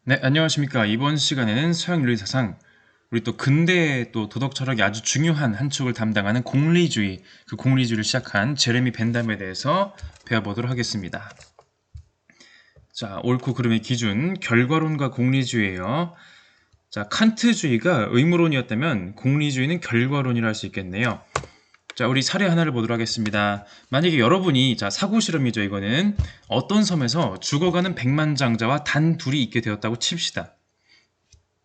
네, 안녕하십니까. 이번 시간에는 서양윤리사상, 우리 또 근대의 또 도덕 철학이 아주 중요한 한 축을 담당하는 공리주의, 그 공리주의를 시작한 제레미 벤담에 대해서 배워보도록 하겠습니다. 자, 옳고 그름의 기준, 결과론과 공리주의예요. 자, 칸트주의가 의무론이었다면 공리주의는 결과론이라 할 수 있겠네요. 자, 우리 사례 하나를 보도록 하겠습니다. 만약에 여러분이, 자, 사고 실험이죠, 이거는. 어떤 섬에서 죽어가는 백만장자와 단 둘이 있게 되었다고 칩시다.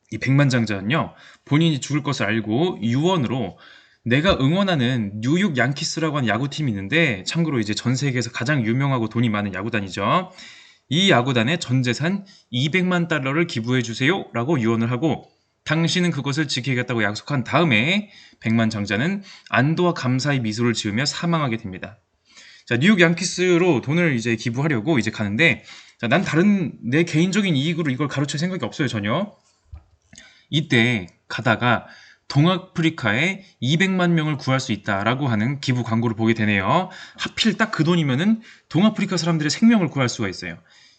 이 백만장자는요, 본인이 죽을 것을 알고 유언으로 내가 응원하는 뉴욕 양키스라고 하는 야구팀이 있는데, 참고로 이제 전 세계에서 가장 유명하고 돈이 많은 야구단이죠. 이 야구단의 전 재산 200만 달러를 기부해 주세요 라고 유언을 하고, 당신은 그것을 지키겠다고 약속한 다음에 백만장자는 안도와 감사의 미소를 지으며 사망하게 됩니다. 자, 뉴욕 양키스로 돈을 이제 기부하려고 이제 가는데, 자, 난 다른 내 개인적인 이익으로 이걸 가로챌 생각이 없어요, 전혀. 이때 가다가 동아프리카에 200만 명을 구할 수 있다라고 하는 기부 광고를 보게 되네요. 하필 딱 그 돈이면은 동아프리카 사람들의 생명을 구할 수가 있어요.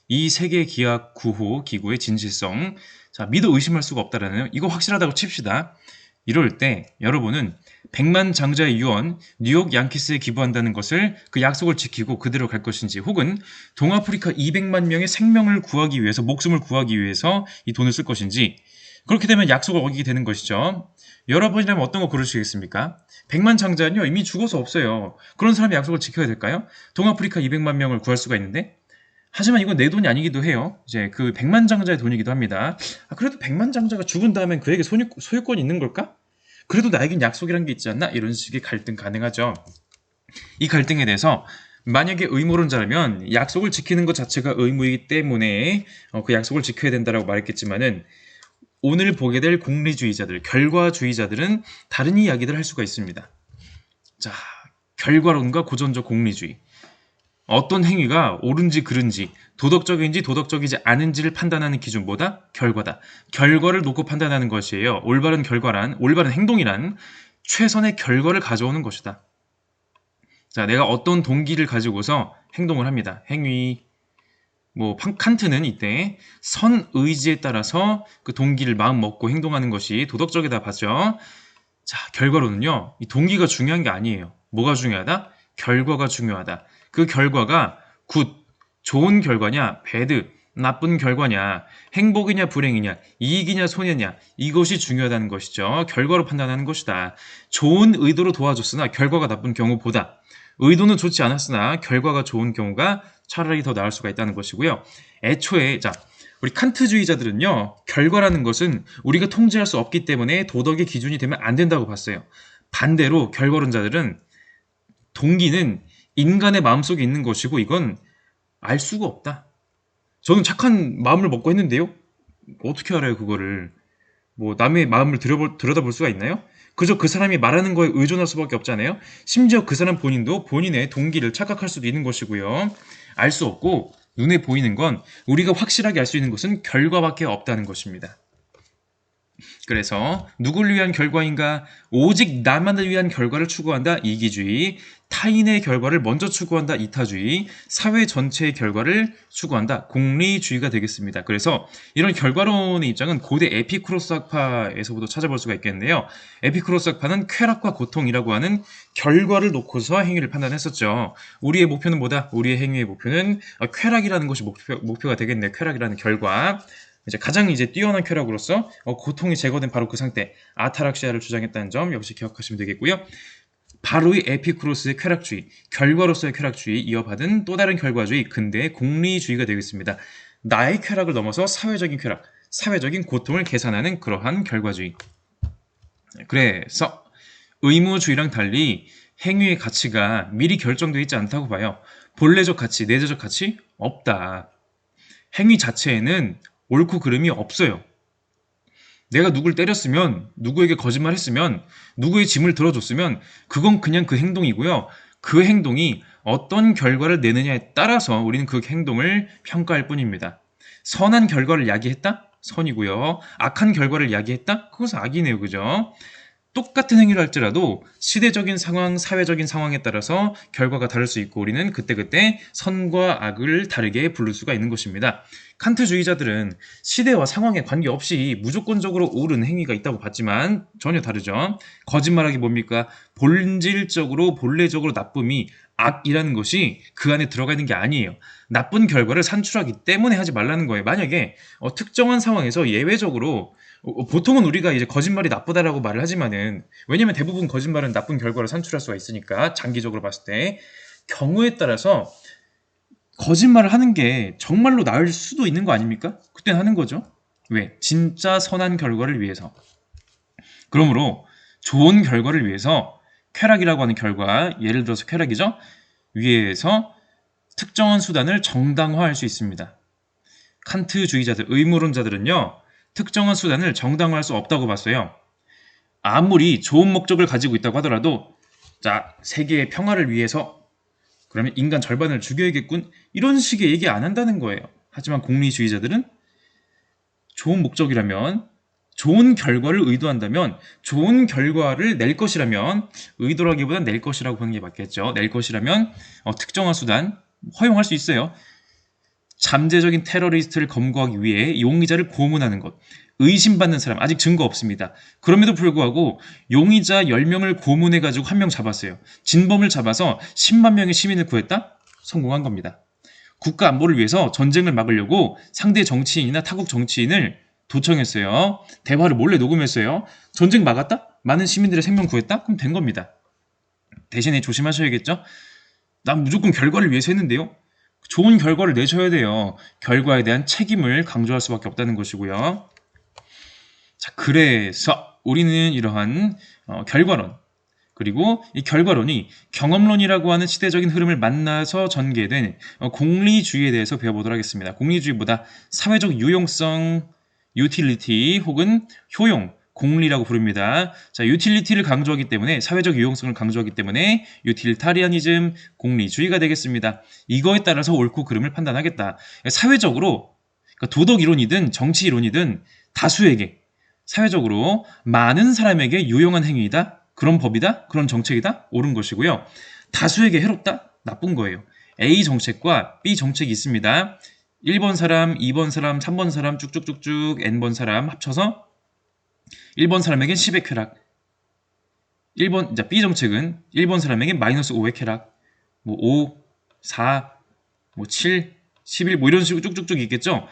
이 세계 기약 구호 기구의 진실성, 자, 믿어 의심할 수가 없다라는, 이거 확실하다고 칩시다. 이럴 때 여러분은 백만 장자의 유언, 뉴욕 양키스에 기부한다는 것을, 그 약속을 지키고 그대로 갈 것인지, 혹은 동아프리카 200만 명의 생명을 구하기 위해서, 목숨을 구하기 위해서 이 돈을 쓸 것인지, 그렇게 되면 약속을 어기게 되는 것이죠. 여러분이라면 어떤 거 고르시겠습니까? 백만장자는요, 이미 죽어서 없어요. 그런 사람의 약속을 지켜야 될까요? 동아프리카 200만 명을 구할 수가 있는데. 하지만 이건 내 돈이 아니기도 해요. 이제 그 백만장자의 돈이기도 합니다. 그래도 백만장자가 죽은 다음엔 그에게 소유권이 있는 걸까? 그래도 나에겐 약속이란 게 있지 않나? 이런 식의 갈등 가능하죠. 이 갈등에 대해서, 만약에 의무론자라면 약속을 지키는 것 자체가 의무이기 때문에 그 약속을 지켜야 된다라고 말했겠지만은, 오늘 보게 될 공리주의자들, 결과주의자들은 다른 이야기들을 할 수가 있습니다. 자, 결과론과 고전적 공리주의. 어떤 행위가 옳은지 그른지, 도덕적인지 도덕적이지 않은지를 판단하는 기준보다 결과다. 결과를 놓고 판단하는 것이에요. 올바른 행동이란 최선의 결과를 가져오는 것이다. 자, 내가 어떤 동기를 가지고서 행동을 합니다. 행위, 칸트는 이때 선의지에 따라서 그 동기를 마음 먹고 행동하는 것이 도덕적이다 봤죠. 자, 결과로는요, 이 동기가 중요한 게 아니에요. 뭐가 중요하다? 결과가 중요하다. 그 결과가 굿, 좋은 결과냐, 배드, 나쁜 결과냐, 행복이냐, 불행이냐, 이익이냐, 손해냐, 이것이 중요하다는 것이죠. 결과로 판단하는 것이다. 좋은 의도로 도와줬으나 결과가 나쁜 경우보다, 의도는 좋지 않았으나 결과가 좋은 경우가 차라리 더 나을 수가 있다는 것이고요. 애초에, 자, 우리 칸트주의자들은요, 결과라는 것은 우리가 통제할 수 없기 때문에 도덕의 기준이 되면 안 된다고 봤어요. 반대로 결과론자들은 동기는 인간의 마음속에 있는 것이고, 이건 알 수가 없다. 저는 착한 마음을 먹고 했는데요. 어떻게 알아요, 그거를? 남의 마음을 들여다볼 수가 있나요? 그저 그 사람이 말하는 거에 의존할 수밖에 없잖아요. 심지어 그 사람 본인도 본인의 동기를 착각할 수도 있는 것이고요. 알 수 없고, 눈에 보이는 건, 우리가 확실하게 알 수 있는 것은 결과밖에 없다는 것입니다. 그래서 누구를 위한 결과인가? 오직 나만을 위한 결과를 추구한다. 이기주의. 타인의 결과를 먼저 추구한다. 이타주의. 사회 전체의 결과를 추구한다. 공리주의가 되겠습니다. 그래서 이런 결과론의 입장은 고대 에피쿠로스 학파에서부터 찾아볼 수가 있겠는데요. 에피쿠로스 학파는 쾌락과 고통이라고 하는 결과를 놓고서 행위를 판단했었죠. 우리의 목표는 뭐다? 우리의 행위의 목표는 쾌락이라는 것이 목표가 되겠네요. 쾌락이라는 결과. 이제 가장 뛰어난 쾌락으로서 고통이 제거된 바로 그 상태, 아타락시아를 주장했다는 점 역시 기억하시면 되겠고요. 바로 이 에피쿠로스의 쾌락주의, 결과로서의 쾌락주의 이어받은 또 다른 결과주의, 근대의 공리주의가 되겠습니다. 나의 쾌락을 넘어서 사회적인 쾌락, 사회적인 고통을 계산하는 그러한 결과주의. 그래서 의무주의랑 달리 행위의 가치가 미리 결정되어 있지 않다고 봐요. 본래적 가치, 내재적 가치 없다. 행위 자체에는 옳고 그름이 없어요. 내가 누굴 때렸으면, 누구에게 거짓말했으면, 누구의 짐을 들어줬으면 그건 그냥 그 행동이고요. 그 행동이 어떤 결과를 내느냐에 따라서 우리는 그 행동을 평가할 뿐입니다. 선한 결과를 야기했다? 선이고요. 악한 결과를 야기했다? 그것은 악이네요. 그죠? 똑같은 행위를 할지라도 시대적인 상황, 사회적인 상황에 따라서 결과가 다를 수 있고 우리는 그때그때 선과 악을 다르게 부를 수가 있는 것입니다. 칸트주의자들은 시대와 상황에 관계없이 무조건적으로 옳은 행위가 있다고 봤지만 전혀 다르죠. 거짓말하기 뭡니까? 본질적으로 본래적으로 나쁨이 악이라는 것이 그 안에 들어가 있는 게 아니에요. 나쁜 결과를 산출하기 때문에 하지 말라는 거예요. 만약에 특정한 상황에서 예외적으로 보통은 우리가 이제 거짓말이 나쁘다라고 말을 하지만은 왜냐면 대부분 거짓말은 나쁜 결과를 산출할 수가 있으니까 장기적으로 봤을 때 경우에 따라서 거짓말을 하는 게 정말로 나을 수도 있는 거 아닙니까? 그땐 하는 거죠. 왜? 진짜 선한 결과를 위해서. 그러므로 좋은 결과를 위해서 쾌락이라고 하는 결과, 예를 들어서 쾌락이죠. 위에서 특정한 수단을 정당화할 수 있습니다. 칸트주의자들, 의무론자들은요. 특정한 수단을 정당화할 수 없다고 봤어요. 아무리 좋은 목적을 가지고 있다고 하더라도 자, 세계의 평화를 위해서 그러면 인간 절반을 죽여야겠군 이런 식의 얘기 안 한다는 거예요. 하지만 공리주의자들은 좋은 목적이라면 좋은 결과를 의도한다면 좋은 결과를 낼 것이라면 의도라기보단 낼 것이라고 보는 게 맞겠죠. 낼 것이라면 특정한 수단 허용할 수 있어요. 잠재적인 테러리스트를 검거하기 위해 용의자를 고문하는 것. 의심받는 사람 아직 증거 없습니다. 그럼에도 불구하고 용의자 10명을 고문해가지고 한 명 잡았어요. 진범을 잡아서 10만 명의 시민을 구했다? 성공한 겁니다. 국가 안보를 위해서 전쟁을 막으려고 상대 정치인이나 타국 정치인을 도청했어요. 대화를 몰래 녹음했어요. 전쟁 막았다? 많은 시민들의 생명 구했다? 그럼 된 겁니다. 대신에 조심하셔야겠죠? 난 무조건 결과를 위해서 했는데요. 좋은 결과를 내셔야 돼요. 결과에 대한 책임을 강조할 수밖에 없다는 것이고요. 자, 그래서 우리는 이러한 결과론 그리고 이 결과론이 경험론이라고 하는 시대적인 흐름을 만나서 전개된 공리주의에 대해서 배워보도록 하겠습니다. 공리주의보다 사회적 유용성, 유틸리티 혹은 효용, 공리라고 부릅니다. 자, 유틸리티를 강조하기 때문에 사회적 유용성을 강조하기 때문에 유틸리타리아니즘, 공리주의가 되겠습니다. 이거에 따라서 옳고 그름을 판단하겠다. 사회적으로 그러니까 도덕 이론이든 정치 이론이든 다수에게 사회적으로 많은 사람에게 유용한 행위이다. 그런 법이다. 그런 정책이다. 옳은 것이고요. 다수에게 해롭다. 나쁜 거예요. A 정책과 B 정책이 있습니다. 1번 사람, 2번 사람, 3번 사람 쭉쭉쭉쭉 n번 사람 합쳐서 1번 사람에겐 10의 쾌락. 1번, B 정책은 1번 사람에겐 마이너스 5의 쾌락. 뭐 5, 4, 뭐 7, 11, 뭐 이런 식으로 쭉쭉쭉 있겠죠?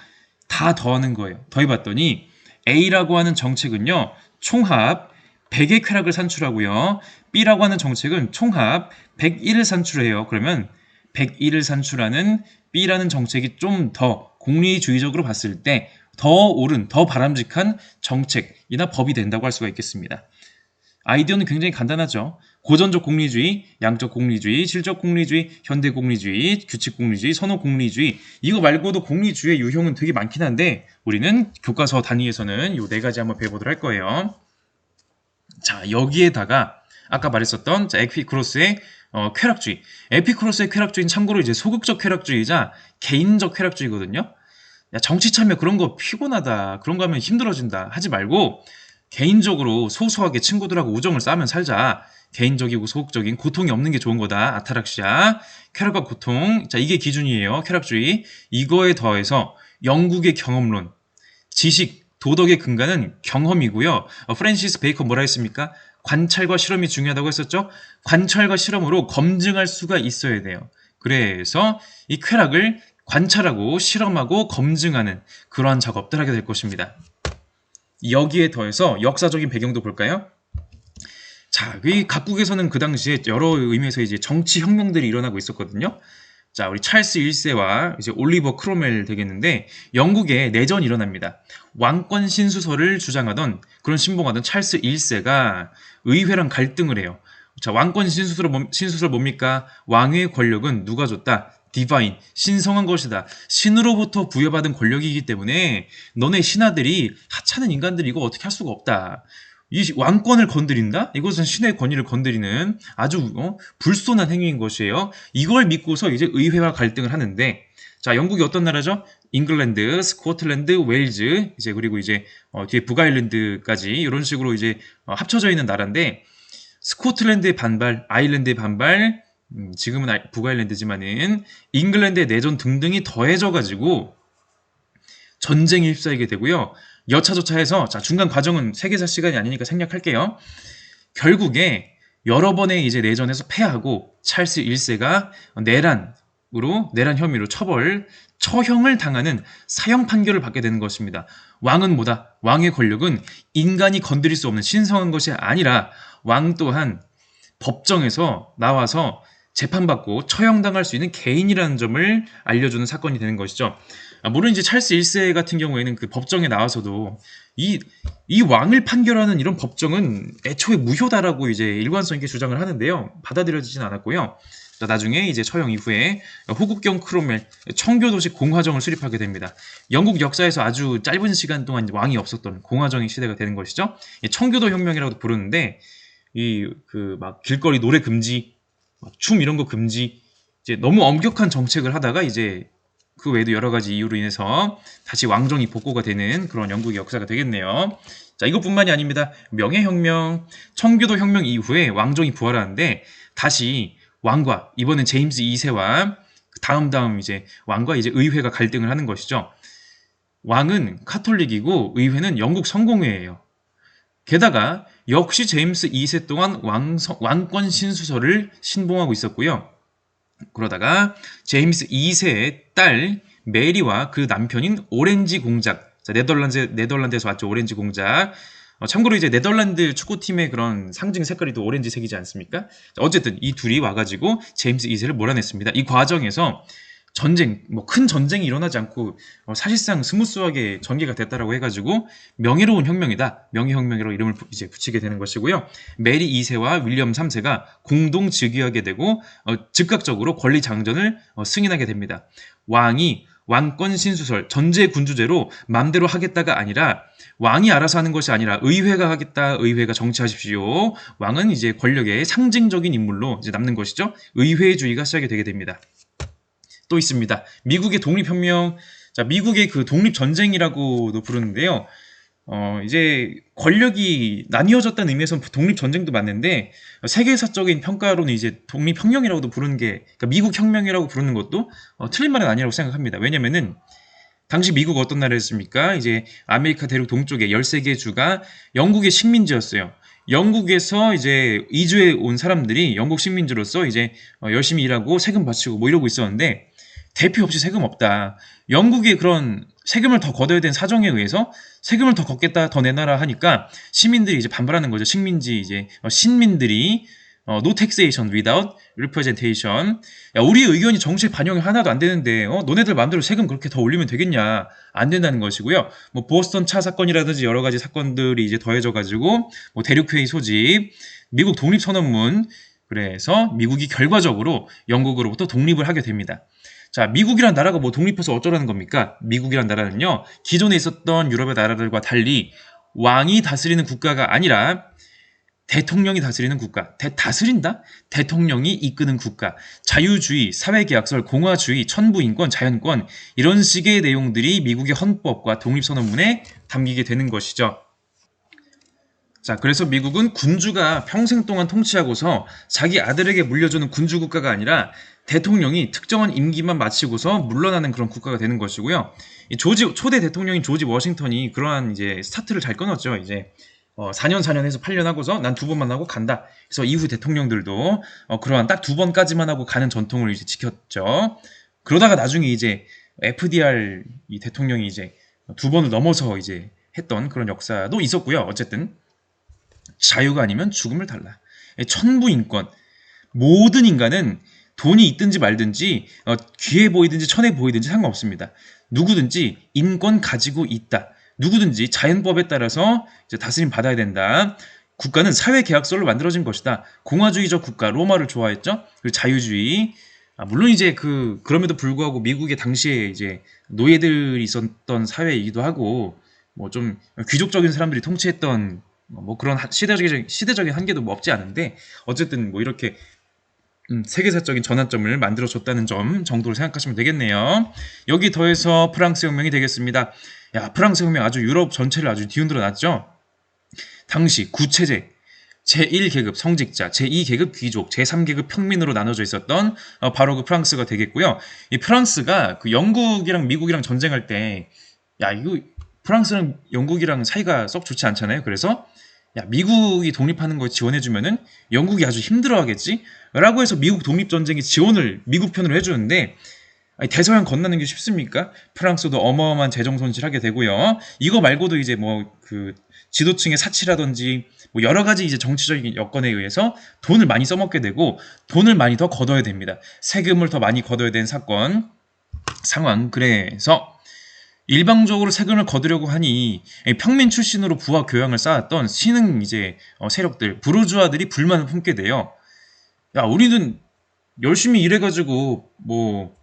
다 더하는 거예요. 더해봤더니 A라고 하는 정책은요, 총합 100의 쾌락을 산출하고요. B라고 하는 정책은 총합 101을 산출해요. 그러면 101을 산출하는 B라는 정책이 좀 더 공리주의적으로 봤을 때 더 옳은, 더 바람직한 정책이나 법이 된다고 할 수가 있겠습니다. 아이디어는 굉장히 간단하죠. 고전적 공리주의, 양적 공리주의, 질적 공리주의, 현대 공리주의, 규칙 공리주의, 선호 공리주의 이거 말고도 공리주의의 유형은 되게 많긴 한데 우리는 교과서 단위에서는 이 4가지 한번 배워보도록 할 거예요. 자, 여기에다가 아까 말했었던 에피쿠로스의 쾌락주의. 에피쿠로스의 쾌락주의는 참고로 이제 소극적 쾌락주의자 개인적 쾌락주의거든요. 야, 정치 참여 그런 거 피곤하다. 그런 거 하면 힘들어진다. 하지 말고 개인적으로 소소하게 친구들하고 우정을 쌓으면 살자. 개인적이고 소극적인 고통이 없는 게 좋은 거다. 아타락시아. 쾌락과 고통. 자, 이게 기준이에요. 쾌락주의. 이거에 더해서 영국의 경험론. 지식, 도덕의 근간은 경험이고요. 프랜시스 베이컨 뭐라 했습니까? 관찰과 실험이 중요하다고 했었죠? 관찰과 실험으로 검증할 수가 있어야 돼요. 그래서 이 쾌락을 관찰하고 실험하고 검증하는 그러한 작업들 하게 될 것입니다. 여기에 더해서 역사적인 배경도 볼까요? 자, 이 각국에서는 그 당시에 여러 의미에서 이제 정치 혁명들이 일어나고 있었거든요. 자, 우리 찰스 1세와 이제 올리버 크롬웰 되겠는데 영국에 내전이 일어납니다. 왕권 신수설을 주장하던 그런 신봉하던 찰스 1세가 의회랑 갈등을 해요. 자, 왕권 신수설 뭡니까? 왕의 권력은 누가 줬다? 디바인, 신성한 것이다. 신으로부터 부여받은 권력이기 때문에 너네 신하들이 하찮은 인간들이 이거 어떻게 할 수가 없다. 이 왕권을 건드린다? 이것은 신의 권위를 건드리는 아주 불손한 행위인 것이에요. 이걸 믿고서 이제 의회와 갈등을 하는데 자, 영국이 어떤 나라죠? 잉글랜드, 스코틀랜드, 웨일즈, 이제 그리고 이제 뒤에 북아일랜드까지 이런 식으로 이제 합쳐져 있는 나라인데 스코틀랜드의 반발, 아일랜드의 반발, 지금은 북아일랜드지만은 잉글랜드의 내전 등등이 더해져가지고 전쟁에 휩싸이게 되고요. 여차저차해서 자 중간 과정은 세계사 시간이 아니니까 생략할게요. 결국에 여러 번의 이제 내전에서 패하고 찰스 1세가 내란 혐의로 처형을 당하는 사형 판결을 받게 되는 것입니다. 왕은 뭐다? 왕의 권력은 인간이 건드릴 수 없는 신성한 것이 아니라 왕 또한 법정에서 나와서 재판받고 처형당할 수 있는 개인이라는 점을 알려주는 사건이 되는 것이죠. 물론 이제 찰스 1세 같은 경우에는 그 법정에 나와서도 이 왕을 판결하는 이런 법정은 애초에 무효다라고 이제 일관성 있게 주장을 하는데요. 받아들여지진 않았고요. 나중에 이제 처형 이후에 호국경 크롬웰 청교도식 공화정을 수립하게 됩니다. 영국 역사에서 아주 짧은 시간 동안 왕이 없었던 공화정의 시대가 되는 것이죠. 청교도 혁명이라고도 부르는데 이 그 막 길거리 노래 금지, 춤 이런 거 금지, 이제 너무 엄격한 정책을 하다가 이제 그 외에도 여러 가지 이유로 인해서 다시 왕정이 복고가 되는 그런 영국의 역사가 되겠네요. 자, 이것뿐만이 아닙니다. 명예혁명, 청교도 혁명 이후에 왕정이 부활하는데 다시 왕과 이번엔 제임스 2세와 다음 이제 왕과 이제 의회가 갈등을 하는 것이죠. 왕은 카톨릭이고 의회는 영국 성공회예요. 게다가 역시 제임스 2세 동안 왕권 신수설을 신봉하고 있었고요. 그러다가 제임스 2세의 딸 메리와 그 남편인 오렌지 공작, 자, 네덜란드에서 왔죠. 오렌지 공작. 참고로 이제 네덜란드 축구팀의 그런 상징 색깔이 또 오렌지색이지 않습니까? 어쨌든 이 둘이 와가지고 제임스 2세를 몰아냈습니다. 이 과정에서 큰 전쟁이 일어나지 않고 사실상 스무스하게 전개가 됐다라고 해가지고 명예로운 혁명이다. 명예혁명이라고 이름을 이제 붙이게 되는 것이고요. 메리 2세와 윌리엄 3세가 공동 즉위하게 되고 즉각적으로 권리 장전을 승인하게 됩니다. 왕이 왕권 신수설, 전제 군주제로 맘대로 하겠다가 아니라 왕이 알아서 하는 것이 아니라 의회가 하겠다. 의회가 정치하십시오. 왕은 이제 권력의 상징적인 인물로 이제 남는 것이죠. 의회주의가 시작이 되게 됩니다. 또 있습니다. 미국의 독립혁명, 자, 미국의 그 독립전쟁이라고도 부르는데요. 이제 권력이 나뉘어졌다는 의미에서는 독립전쟁도 맞는데, 세계사적인 평가로는 이제 독립혁명이라고도 부르는 게, 그러니까 미국 혁명이라고 부르는 것도 틀린 말은 아니라고 생각합니다. 왜냐면은, 당시 미국 어떤 나라였습니까? 이제 아메리카 대륙 동쪽의 13개 주가 영국의 식민지였어요. 영국에서 이제 이주해 온 사람들이 영국 식민지로서 이제 열심히 일하고 세금 바치고 뭐 이러고 있었는데, 대표 없이 세금 없다. 영국의 그런 세금을 더 걷어야 되는 사정에 의해서 세금을 더 걷겠다, 더 내놔라 하니까 시민들이 이제 반발하는 거죠. 신민들이 no taxation without representation. 야, 우리 의견이 정치에 반영이 하나도 안 되는데 너네들 마음대로 세금 그렇게 더 올리면 되겠냐? 안 된다는 것이고요. 뭐 보스턴 차 사건이라든지 여러 가지 사건들이 이제 더해져 가지고 뭐 대륙회의 소집, 미국 독립선언문, 그래서 미국이 결과적으로 영국으로부터 독립을 하게 됩니다. 자, 미국이란 나라가 뭐 독립해서 어쩌라는 겁니까? 미국이란 나라는요, 기존에 있었던 유럽의 나라들과 달리 왕이 다스리는 국가가 아니라 대통령이 다스리는 국가, 다스린다? 대통령이 이끄는 국가, 자유주의, 사회계약설, 공화주의, 천부인권, 자연권, 이런 식의 내용들이 미국의 헌법과 독립선언문에 담기게 되는 것이죠. 자, 그래서 미국은 군주가 평생 동안 통치하고서 자기 아들에게 물려주는 군주 국가가 아니라 대통령이 특정한 임기만 마치고서 물러나는 그런 국가가 되는 것이고요. 초대 대통령인 조지 워싱턴이 그러한 이제 스타트를 잘 끊었죠. 이제 4년 해서 8년 하고서 난 2번만 하고 간다. 그래서 이후 대통령들도 그러한 딱 2번까지만 하고 가는 전통을 이제 지켰죠. 그러다가 나중에 이제 FDR 이 대통령이 이제 2번을 넘어서 이제 했던 그런 역사도 있었고요. 어쨌든 자유가 아니면 죽음을 달라. 천부인권. 모든 인간은 돈이 있든지 말든지 귀해 보이든지 천해 보이든지 상관없습니다. 누구든지 인권 가지고 있다. 누구든지 자연법에 따라서 이제 다스림 받아야 된다. 국가는 사회계약서로 만들어진 것이다. 공화주의적 국가, 로마를 좋아했죠. 그리고 자유주의. 물론 이제 그럼에도 불구하고 미국의 당시에 이제 노예들이 있었던 사회이기도 하고 뭐 좀 귀족적인 사람들이 통치했던 뭐 그런 시대적인 한계도 뭐 없지 않은데 어쨌든 뭐 이렇게 세계사적인 전환점을 만들어줬다는 점 정도로 생각하시면 되겠네요. 여기 더해서 프랑스 혁명이 되겠습니다. 야, 프랑스 혁명 아주 유럽 전체를 아주 뒤흔들어 놨죠. 당시 구체제 제1계급 성직자, 제2계급 귀족, 제3계급 평민으로 나눠져 있었던 바로 그 프랑스가 되겠고요. 이 프랑스가 그 영국이랑 미국이랑 전쟁할 때, 야, 이거 프랑스랑 영국이랑 사이가 썩 좋지 않잖아요. 그래서 야, 미국이 독립하는 걸 지원해주면은 영국이 아주 힘들어하겠지? 라고 해서 미국 독립전쟁에 지원을 미국 편으로 해주는데, 아니, 대서양 건너는 게 쉽습니까? 프랑스도 어마어마한 재정 손실하게 되고요. 이거 말고도 이제 뭐 그 지도층의 사치라든지 뭐 여러 가지 이제 정치적인 여건에 의해서 돈을 많이 써먹게 되고 돈을 많이 더 걷어야 됩니다. 세금을 더 많이 걷어야 되는 사건 상황. 그래서 일방적으로 세금을 거두려고 하니 평민 출신으로 부와 교양을 쌓았던 신흥 이제 세력들 부르주아들이 불만을 품게 돼요. 야, 우리는 열심히 일해가지고 뭐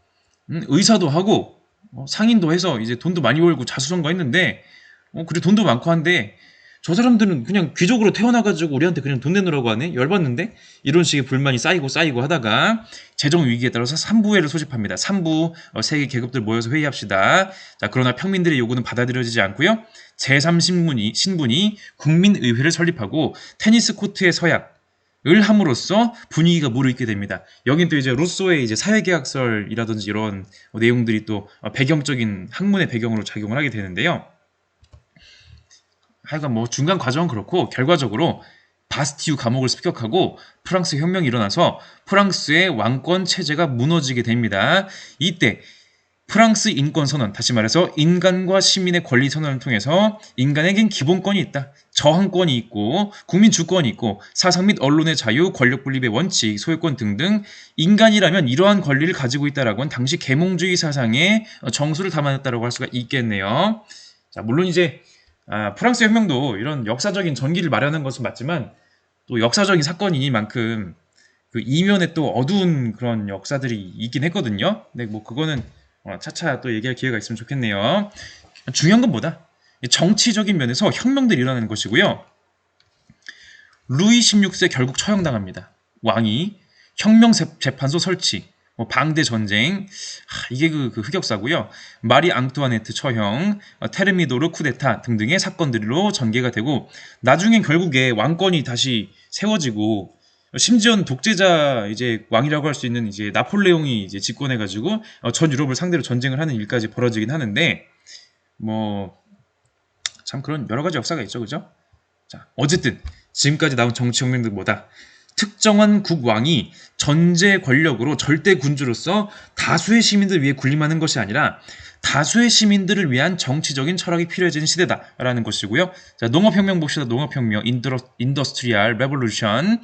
의사도 하고 상인도 해서 이제 돈도 많이 벌고 자수성가했는데 그래 돈도 많고 한데 저 사람들은 그냥 귀족으로 태어나가지고 우리한테 그냥 돈 내놓으라고 하네? 열받는데? 이런 식의 불만이 쌓이고 하다가 재정 위기에 따라서 3부회를 소집합니다. 3부 세계 계급들 모여서 회의합시다. 자, 그러나 평민들의 요구는 받아들여지지 않고요. 제3신분이 국민의회를 설립하고 테니스 코트의 서약을 함으로써 분위기가 무르익게 됩니다. 여긴 또 이제 루소의 이제 사회계약설이라든지 이런 내용들이 또 배경적인 학문의 배경으로 작용을 하게 되는데요. 하여간 뭐 중간 과정은 그렇고 결과적으로 바스티유 감옥을 습격하고 프랑스 혁명이 일어나서 프랑스의 왕권 체제가 무너지게 됩니다. 이때 프랑스 인권 선언, 다시 말해서 인간과 시민의 권리 선언을 통해서 인간에겐 기본권이 있다. 저항권이 있고 국민 주권이 있고 사상 및 언론의 자유, 권력 분립의 원칙, 소유권 등등 인간이라면 이러한 권리를 가지고 있다라고 한 당시 계몽주의 사상의 정수를 담아냈다고 할 수가 있겠네요. 자, 물론 이제 프랑스 혁명도 이런 역사적인 전기를 마련한 것은 맞지만 또 역사적인 사건이니만큼 그 이면에 또 어두운 그런 역사들이 있긴 했거든요. 근데 뭐 그거는 차차 또 얘기할 기회가 있으면 좋겠네요. 중요한 건 뭐다? 정치적인 면에서 혁명들이 일어나는 것이고요. 루이 16세 결국 처형당합니다. 왕이 혁명 재판소 설치, 방대 전쟁, 이게 그 흑역사고요. 마리 앙투아네트 처형, 테르미도르 쿠데타 등등의 사건들로 전개가 되고 나중엔 결국에 왕권이 다시 세워지고 심지어는 독재자 이제 왕이라고 할 수 있는 이제 나폴레옹이 이제 집권해가지고 전 유럽을 상대로 전쟁을 하는 일까지 벌어지긴 하는데 뭐 참 그런 여러 가지 역사가 있죠, 그죠? 자, 어쨌든 지금까지 나온 정치혁명들 뭐다? 특정한 국왕이 전제 권력으로 절대 군주로서 다수의 시민들 위해 군림하는 것이 아니라 다수의 시민들을 위한 정치적인 철학이 필요해지는 시대다라는 것이고요. 자, 농업혁명 봅시다. 농업혁명, 인더스트리얼 레볼루션.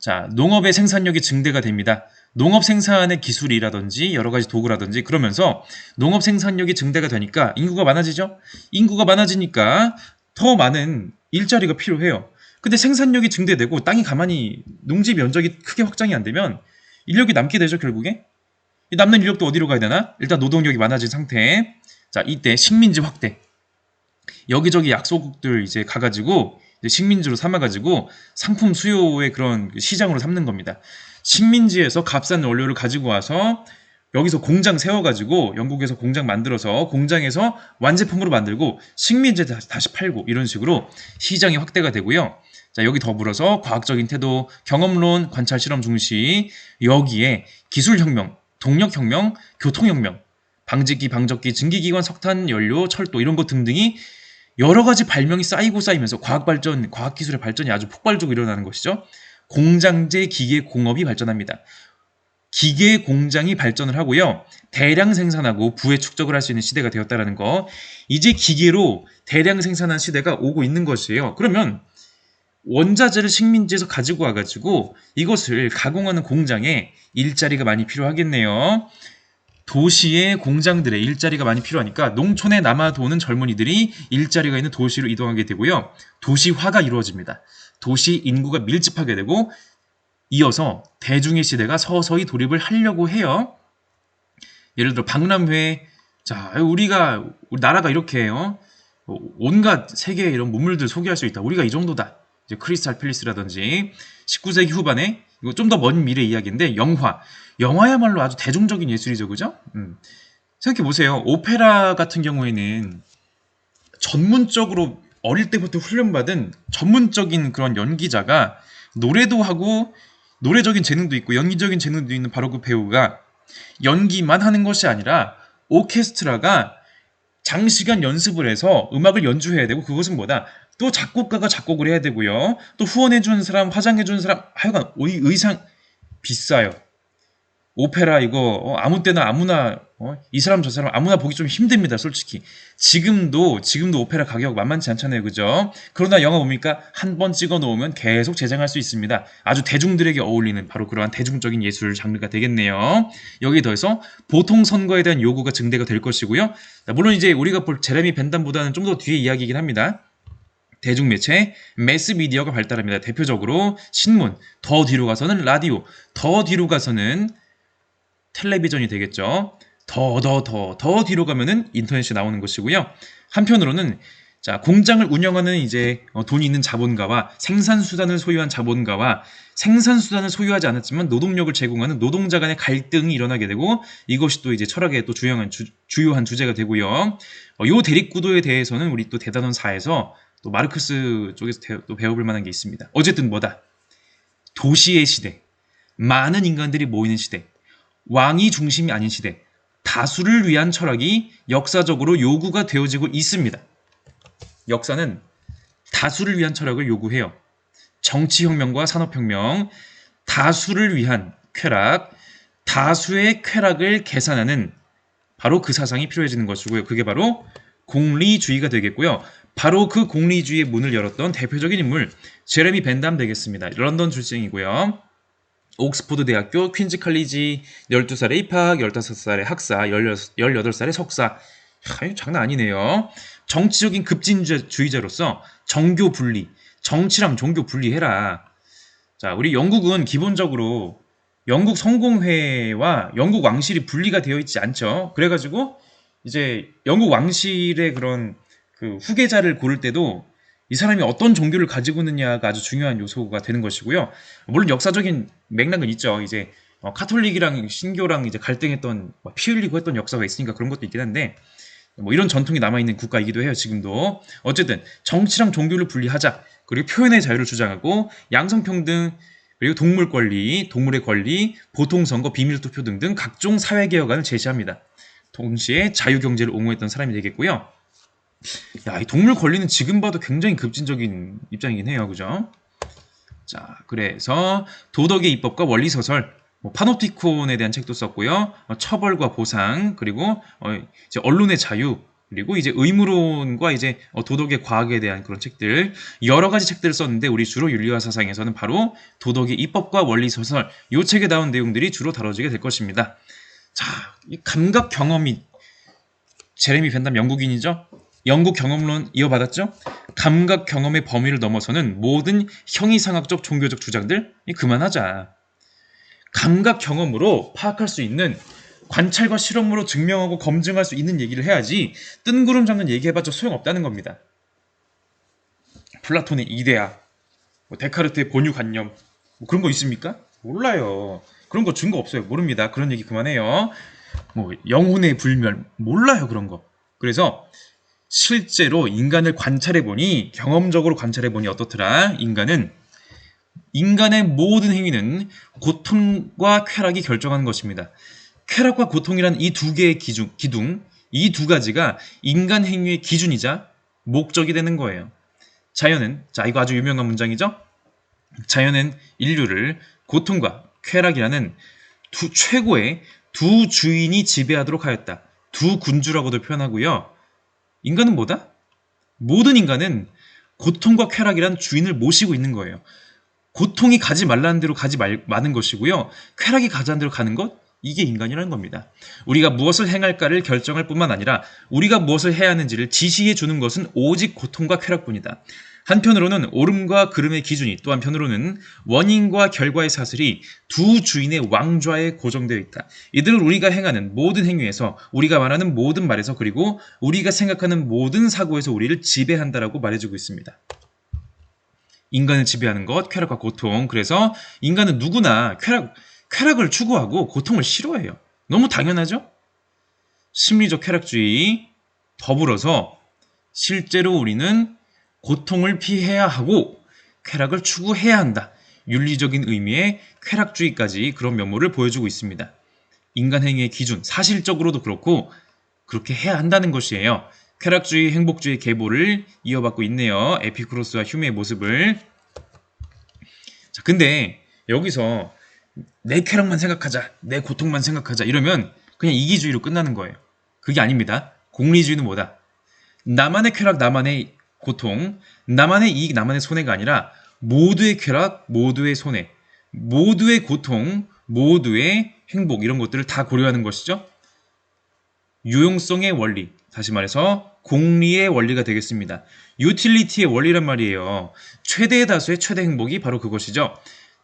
자, 농업의 생산력이 증대가 됩니다. 농업 생산의 기술이라든지 여러 가지 도구라든지 그러면서 농업 생산력이 증대가 되니까 인구가 많아지죠? 인구가 많아지니까 더 많은 일자리가 필요해요. 근데 생산력이 증대되고 땅이 가만히 농지 면적이 크게 확장이 안 되면 인력이 남게 되죠, 결국에. 이 남는 인력도 어디로 가야 되나? 일단 노동력이 많아진 상태. 자, 이때 식민지 확대. 여기저기 약소국들 이제 가가지고 이제 식민지로 삼아가지고 상품 수요의 그런 시장으로 삼는 겁니다. 식민지에서 값싼 원료를 가지고 와서 여기서 공장 세워가지고 영국에서 공장 만들어서 공장에서 완제품으로 만들고 식민지에 다시 팔고 이런 식으로 시장이 확대가 되고요. 자, 여기 더불어서 과학적인 태도, 경험론, 관찰 실험 중시, 여기에 기술혁명, 동력혁명, 교통혁명, 방직기, 방적기, 증기기관, 석탄, 연료, 철도 이런 것 등등이 여러 가지 발명이 쌓이면서 과학발전, 과학기술의 발전이 아주 폭발적으로 일어나는 것이죠. 공장제 기계 공업이 발전합니다. 기계 공장이 발전을 하고요. 대량 생산하고 부의 축적을 할 수 있는 시대가 되었다는 거. 이제 기계로 대량 생산한 시대가 오고 있는 것이에요. 그러면 원자재를 식민지에서 가지고 와가지고 이것을 가공하는 공장에 일자리가 많이 필요하겠네요. 도시의 공장들의 일자리가 많이 필요하니까 농촌에 남아도는 젊은이들이 일자리가 있는 도시로 이동하게 되고요. 도시화가 이루어집니다. 도시 인구가 밀집하게 되고 이어서 대중의 시대가 서서히 돌입을 하려고 해요. 예를 들어 박람회, 자, 우리 나라가 이렇게 해요. 온갖 세계의 이런 문물들 소개할 수 있다. 우리가 이 정도다. 이제 크리스탈 팰리스라든지 19세기 후반에 이거 좀 더 먼 미래 이야기인데 영화야말로 아주 대중적인 예술이죠, 그죠? 생각해 보세요. 오페라 같은 경우에는 전문적으로 어릴 때부터 훈련받은 전문적인 그런 연기자가 노래도 하고 노래적인 재능도 있고 연기적인 재능도 있는 바로 그 배우가 연기만 하는 것이 아니라 오케스트라가 장시간 연습을 해서 음악을 연주해야 되고 그것은 뭐다? 또 작곡가가 작곡을 해야 되고요. 또 후원해주는 사람, 화장해주는 사람, 하여간 의상 비싸요. 오페라 이거 아무 때나 아무나 이 사람 저 사람 아무나 보기 좀 힘듭니다. 솔직히 지금도 오페라 가격 만만치 않잖아요. 그죠? 그러나 영화 뭡니까? 한 번 찍어 놓으면 계속 재생할 수 있습니다. 아주 대중들에게 어울리는 바로 그러한 대중적인 예술 장르가 되겠네요. 여기에 더해서 보통 선거에 대한 요구가 증대가 될 것이고요. 물론 이제 우리가 볼 제레미 벤담보다는 좀 더 뒤에 이야기이긴 합니다. 대중매체, 매스미디어가 발달합니다. 대표적으로 신문, 더 뒤로 가서는 라디오, 더 뒤로 가서는 텔레비전이 되겠죠. 더 뒤로 가면은 인터넷이 나오는 것이고요. 한편으로는 자, 공장을 운영하는 이제 돈이 있는 자본가와 생산수단을 소유한 자본가와 생산수단을 소유하지 않았지만 노동력을 제공하는 노동자 간의 갈등이 일어나게 되고 이것이 또 이제 철학의 또 주요한 주제가 되고요. 요 대립구도에 대해서는 우리 또 대단원 4에서 또 마르크스 쪽에서 또 배워볼 만한 게 있습니다. 어쨌든 뭐다? 도시의 시대, 많은 인간들이 모이는 시대, 왕이 중심이 아닌 시대, 다수를 위한 철학이 역사적으로 요구가 되어지고 있습니다. 역사는 다수를 위한 철학을 요구해요. 정치혁명과 산업혁명, 다수를 위한 쾌락, 다수의 쾌락을 계산하는 바로 그 사상이 필요해지는 것이고요. 그게 바로 공리주의가 되겠고요. 바로 그 공리주의의 문을 열었던 대표적인 인물 제레미 벤담 되겠습니다. 런던 출생이고요. 옥스포드 대학교 퀸즈 칼리지 12살에 입학, 15살에 학사, 18살에 석사. 장난 아니네요. 정치적인 급진주의자로서 정교 분리, 정치랑 종교 분리해라. 자, 우리 영국은 기본적으로 영국 성공회와 영국 왕실이 분리가 되어 있지 않죠. 그래가지고 이제 영국 왕실의 그런 그 후계자를 고를 때도 이 사람이 어떤 종교를 가지고 있느냐가 아주 중요한 요소가 되는 것이고요. 물론 역사적인 맥락은 있죠. 이제 카톨릭이랑 신교랑 이제 갈등했던 피 흘리고 했던 역사가 있으니까 그런 것도 있긴 한데 뭐 이런 전통이 남아있는 국가이기도 해요. 지금도. 어쨌든 정치랑 종교를 분리하자. 그리고 표현의 자유를 주장하고 양성평등 그리고 동물 권리, 동물의 권리, 보통선거, 비밀투표 등등 각종 사회개혁안을 제시합니다. 동시에 자유경제를 옹호했던 사람이 되겠고요. 야, 이 동물 권리는 지금 봐도 굉장히 급진적인 입장이긴 해요. 그죠? 자, 그래서 도덕의 입법과 원리서설, 파노티콘에 대한 책도 썼고요. 처벌과 보상, 그리고 이제 언론의 자유, 그리고 이제 의무론과 이제 도덕의 과학에 대한 그런 책들 여러 가지 책들을 썼는데 우리 주로 윤리화 사상에서는 바로 도덕의 입법과 원리서설 이 책에 나온 내용들이 주로 다뤄지게 될 것입니다. 자, 이 감각 경험이 제레미 벤담 영국인이죠. 영국 경험론 이어받았죠. 감각 경험의 범위를 넘어서는 모든 형이상학적 종교적 주장들 그만하자. 감각 경험으로 파악할 수 있는 관찰과 실험으로 증명하고 검증할 수 있는 얘기를 해야지 뜬구름 잡는 얘기해봤자 소용없다는 겁니다. 플라톤의 이데아, 데카르트의 본유관념 그런 거 있습니까? 몰라요. 그런 거 준 거 없어요. 모릅니다. 그런 얘기 그만해요. 영혼의 불멸 몰라요. 그런 거. 그래서 실제로 인간을 관찰해보니 경험적으로 관찰해보니 어떻더라? 인간의 모든 행위는 고통과 쾌락이 결정하는 것입니다. 쾌락과 고통이란 이 두 개의 기둥, 이 두 가지가 인간 행위의 기준이자 목적이 되는 거예요. 자연은, 자 이거 아주 유명한 문장이죠? 자연은 인류를 고통과 쾌락이라는 최고의 두 주인이 지배하도록 하였다. 두 군주라고도 표현하고요. 인간은 뭐다? 모든 인간은 고통과 쾌락이란 주인을 모시고 있는 거예요. 고통이 가지 말라는 대로 가지 마는 것이고요. 쾌락이 가자는 대로 가는 것? 이게 인간이라는 겁니다. 우리가 무엇을 행할까를 결정할 뿐만 아니라 우리가 무엇을 해야 하는지를 지시해 주는 것은 오직 고통과 쾌락뿐이다. 한편으로는 옳음과 그름의 기준이 또 한편으로는 원인과 결과의 사슬이 두 주인의 왕좌에 고정되어 있다. 이들은 우리가 행하는 모든 행위에서 우리가 말하는 모든 말에서 그리고 우리가 생각하는 모든 사고에서 우리를 지배한다라고 말해주고 있습니다. 인간을 지배하는 것, 쾌락과 고통. 그래서 인간은 누구나 쾌락을 추구하고 고통을 싫어해요. 너무 당연하죠? 심리적 쾌락주의 더불어서 실제로 우리는 고통을 피해야 하고 쾌락을 추구해야 한다. 윤리적인 의미의 쾌락주의까지 그런 면모를 보여주고 있습니다. 인간 행위의 기준, 사실적으로도 그렇고 그렇게 해야 한다는 것이에요. 쾌락주의, 행복주의 계보를 이어받고 있네요. 에피쿠로스와 휴메의 모습을. 자, 근데 여기서 내 쾌락만 생각하자, 내 고통만 생각하자 이러면 그냥 이기주의로 끝나는 거예요. 그게 아닙니다. 공리주의는 뭐다? 나만의 쾌락, 나만의 고통, 나만의 이익, 나만의 손해가 아니라 모두의 쾌락, 모두의 손해, 모두의 고통, 모두의 행복 이런 것들을 다 고려하는 것이죠. 유용성의 원리, 다시 말해서 공리의 원리가 되겠습니다. 유틸리티의 원리란 말이에요. 최대의 다수의 최대 행복이 바로 그것이죠.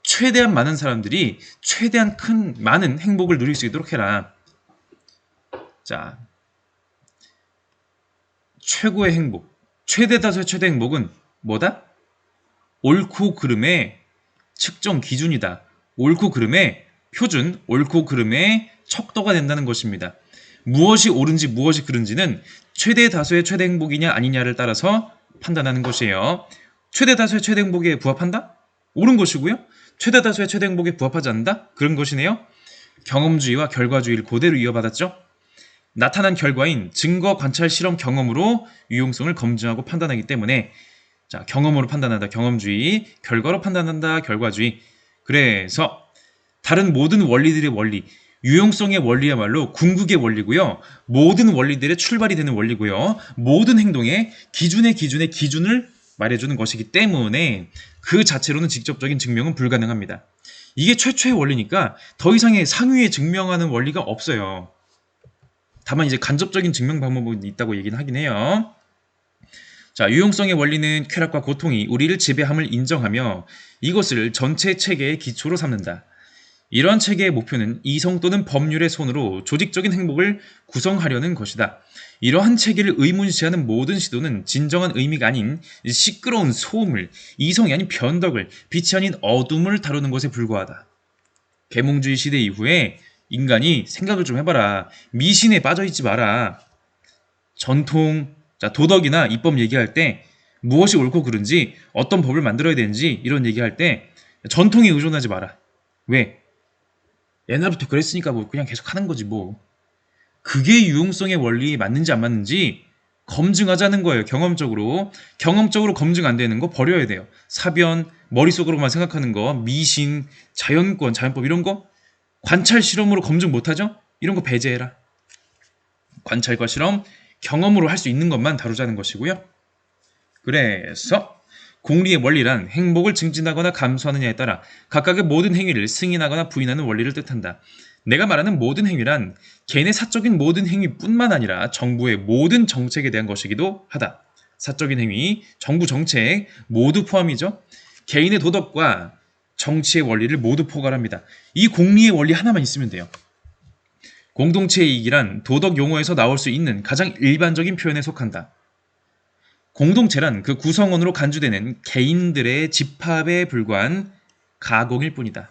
최대한 많은 사람들이 최대한 많은 행복을 누릴 수 있도록 해라. 자, 최고의 행복, 최대 다수의 최대 행복은 뭐다? 옳고 그름의 측정 기준이다. 옳고 그름의 표준, 옳고 그름의 척도가 된다는 것입니다. 무엇이 옳은지 무엇이 그른지는 최대 다수의 최대 행복이냐 아니냐를 따라서 판단하는 것이에요. 최대 다수의 최대 행복에 부합한다? 옳은 것이고요. 최대 다수의 최대 행복에 부합하지 않는다? 그런 것이네요. 경험주의와 결과주의를 그대로 이어받았죠. 나타난 결과인 증거, 관찰, 실험, 경험으로 유용성을 검증하고 판단하기 때문에 자, 경험으로 판단한다, 경험주의, 결과로 판단한다, 결과주의. 그래서 다른 모든 원리들의 원리, 유용성의 원리야말로 궁극의 원리고요. 모든 원리들의 출발이 되는 원리고요. 모든 행동의 기준의 기준을 말해주는 것이기 때문에 그 자체로는 직접적인 증명은 불가능합니다. 이게 최초의 원리니까 더 이상의 상위에 증명하는 원리가 없어요. 다만 이제 간접적인 증명 방법은 있다고 얘기는 하긴 해요. 자, 유용성의 원리는 쾌락과 고통이 우리를 지배함을 인정하며 이것을 전체 체계의 기초로 삼는다. 이러한 체계의 목표는 이성 또는 법률의 손으로 조직적인 행복을 구성하려는 것이다. 이러한 체계를 의문시하는 모든 시도는 진정한 의미가 아닌 시끄러운 소음을, 이성이 아닌 변덕을, 빛이 아닌 어둠을 다루는 것에 불과하다. 계몽주의 시대 이후에 인간이 생각을 좀 해봐라. 미신에 빠져있지 마라. 전통, 자, 도덕이나 입법 얘기할 때 무엇이 옳고 그른지, 어떤 법을 만들어야 되는지 이런 얘기할 때 전통에 의존하지 마라. 왜? 옛날부터 그랬으니까 뭐 그냥 계속 하는 거지 뭐. 그게 유용성의 원리에 맞는지 안 맞는지 검증하자는 거예요. 경험적으로. 경험적으로 검증 안 되는 거 버려야 돼요. 사변, 머릿속으로만 생각하는 거, 미신, 자연권, 자연법 이런 거 관찰 실험으로 검증 못하죠? 이런 거 배제해라. 관찰과 실험, 경험으로 할 수 있는 것만 다루자는 것이고요. 그래서 공리의 원리란 행복을 증진하거나 감수하느냐에 따라 각각의 모든 행위를 승인하거나 부인하는 원리를 뜻한다. 내가 말하는 모든 행위란 개인의 사적인 모든 행위뿐만 아니라 정부의 모든 정책에 대한 것이기도 하다. 사적인 행위, 정부 정책 모두 포함이죠. 개인의 도덕과 정치의 원리를 모두 포괄합니다. 이 공리의 원리 하나만 있으면 돼요. 공동체의 이익이란 도덕 용어에서 나올 수 있는 가장 일반적인 표현에 속한다. 공동체란 그 구성원으로 간주되는 개인들의 집합에 불과한 가공일 뿐이다.